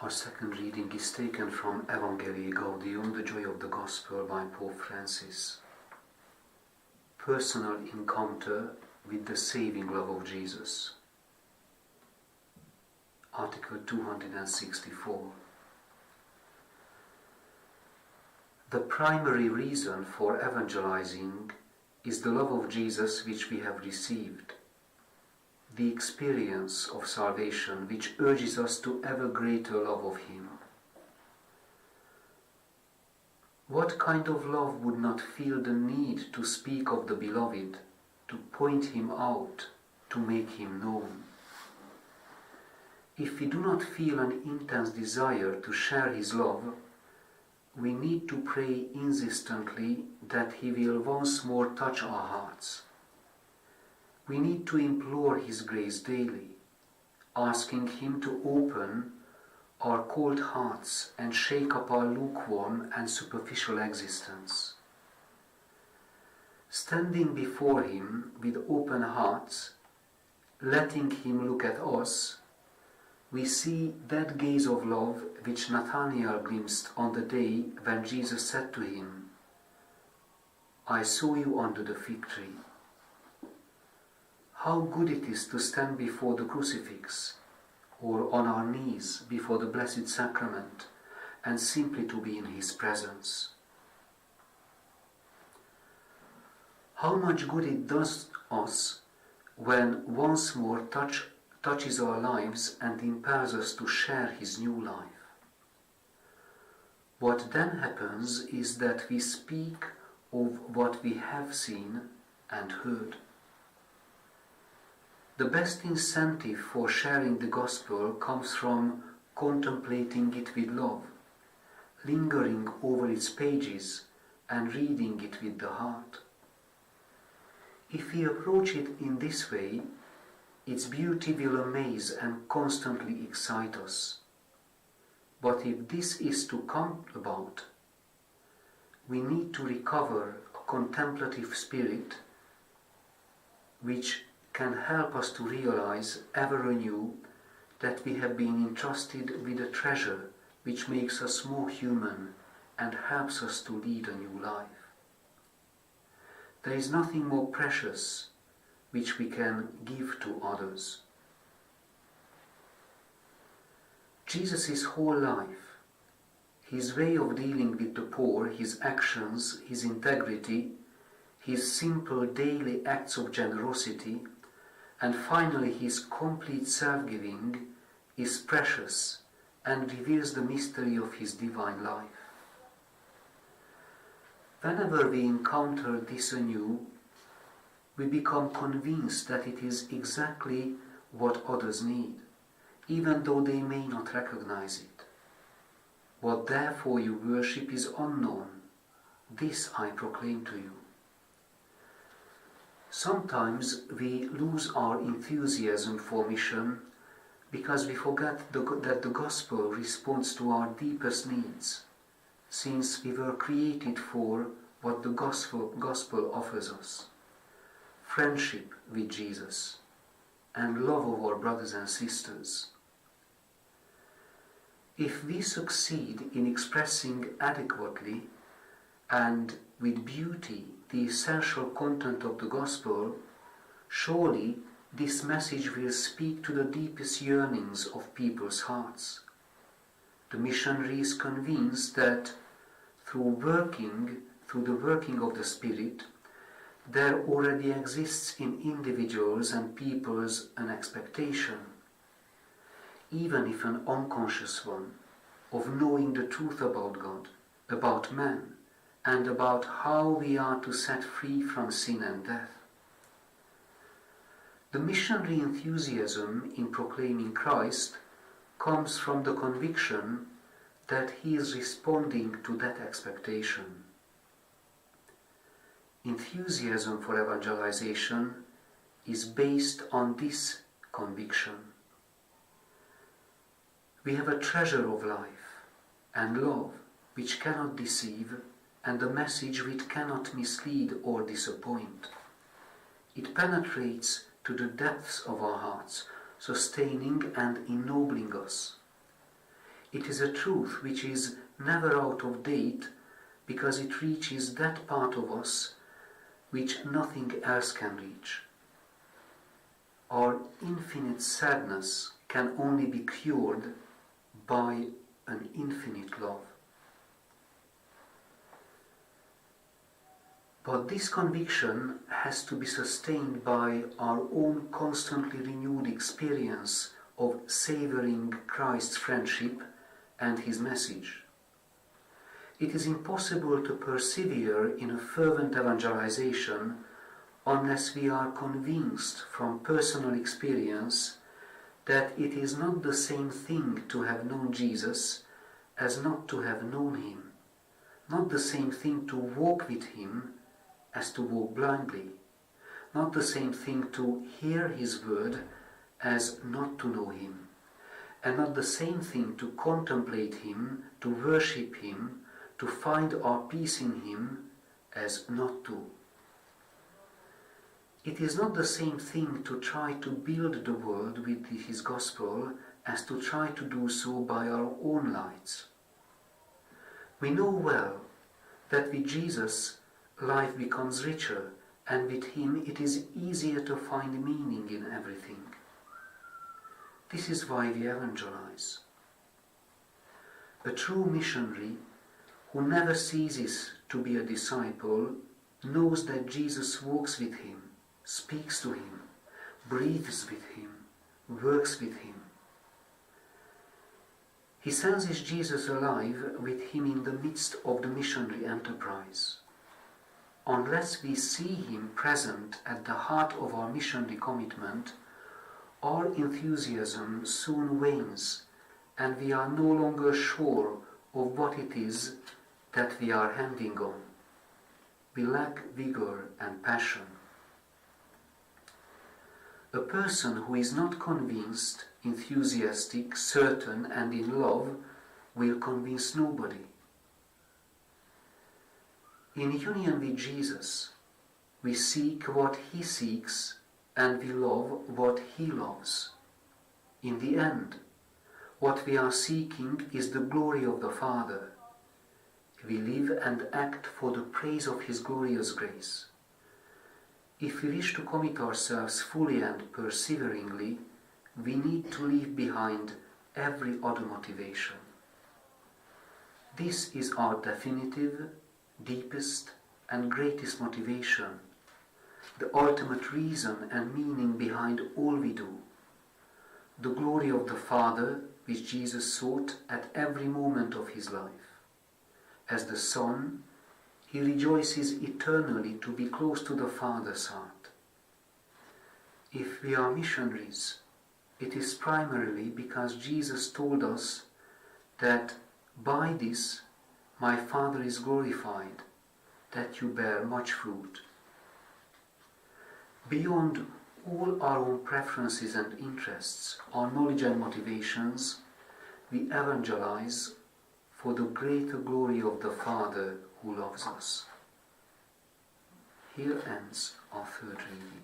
Our second reading is taken from Evangelii Gaudium, the Joy of the Gospel by Pope Francis. Personal encounter with the saving love of Jesus. Article 264. The primary reason for evangelizing is the love of Jesus which we have received, the experience of salvation which urges us to ever greater love of Him. What kind of love would not feel the need to speak of the Beloved, to point Him out, to make Him known? If we do not feel an intense desire to share His love, we need to pray insistently that He will once more touch our hearts. We need to implore His grace daily, asking Him to open our cold hearts and shake up our lukewarm and superficial existence. Standing before Him with open hearts, letting Him look at us, we see that gaze of love which Nathanael glimpsed on the day when Jesus said to him, "I saw you under the fig tree." How good it is to stand before the crucifix or on our knees before the Blessed Sacrament and simply to be in His presence. How much good it does us when once more touches our lives and impels us to share His new life. What then happens is that we speak of what we have seen and heard. The best incentive for sharing the Gospel comes from contemplating it with love, lingering over its pages and reading it with the heart. If we approach it in this way, its beauty will amaze and constantly excite us. But if this is to come about, we need to recover a contemplative spirit which can help us to realize ever anew that we have been entrusted with a treasure which makes us more human and helps us to lead a new life. There is nothing more precious which we can give to others. Jesus' whole life, His way of dealing with the poor, His actions, His integrity, His simple daily acts of generosity, and finally His complete self-giving is precious and reveals the mystery of His divine life. Whenever we encounter this anew, we become convinced that it is exactly what others need, even though they may not recognize it. What therefore you worship is unknown. This I proclaim to you. Sometimes we lose our enthusiasm for mission because we forget that the Gospel responds to our deepest needs, since we were created for what the Gospel offers us: friendship with Jesus and love of our brothers and sisters. If we succeed in expressing adequately and with beauty the essential content of the Gospel, surely this message will speak to the deepest yearnings of people's hearts. The missionary is convinced that through the working of the Spirit, there already exists in individuals and peoples an expectation, even if an unconscious one, of knowing the truth about God, about man, and about how we are to set free from sin and death. The missionary enthusiasm in proclaiming Christ comes from the conviction that he is responding to that expectation. Enthusiasm for evangelization is based on this conviction. We have a treasure of life and love which cannot deceive, and a message which cannot mislead or disappoint. It penetrates to the depths of our hearts, sustaining and ennobling us. It is a truth which is never out of date because it reaches that part of us which nothing else can reach. Our infinite sadness can only be cured by an infinite love. But this conviction has to be sustained by our own constantly renewed experience of savoring Christ's friendship and his message. It is impossible to persevere in a fervent evangelization unless we are convinced from personal experience that it is not the same thing to have known Jesus as not to have known him, not the same thing to walk with him as to walk blindly, not the same thing to hear his word as not to know him, and not the same thing to contemplate him, to worship him, to find our peace in him as not to. It is not the same thing to try to build the world with his gospel as to try to do so by our own lights. We know well that with Jesus life becomes richer, and with him it is easier to find meaning in everything. This is why we evangelize. A true missionary who never ceases to be a disciple knows that Jesus walks with him, speaks to him, breathes with him, works with him. He senses Jesus alive with him in the midst of the missionary enterprise. Unless we see him present at the heart of our missionary commitment, our enthusiasm soon wanes, and we are no longer sure of what it is that we are handing on. We lack vigor and passion. A person who is not convinced, enthusiastic, certain, and in love will convince nobody. In union with Jesus, we seek what he seeks and we love what he loves. In the end, what we are seeking is the glory of the Father. We live and act for the praise of his glorious grace. If we wish to commit ourselves fully and perseveringly, we need to leave behind every other motivation. This is our definitive, deepest and greatest motivation, the ultimate reason and meaning behind all we do. The glory of the Father which Jesus sought at every moment of his life. As the Son, he rejoices eternally to be close to the Father's heart. If we are missionaries, it is primarily because Jesus told us that by this my Father is glorified, that you bear much fruit. Beyond all our own preferences and interests, our knowledge and motivations, we evangelize for the greater glory of the Father who loves us. Here ends our third reading.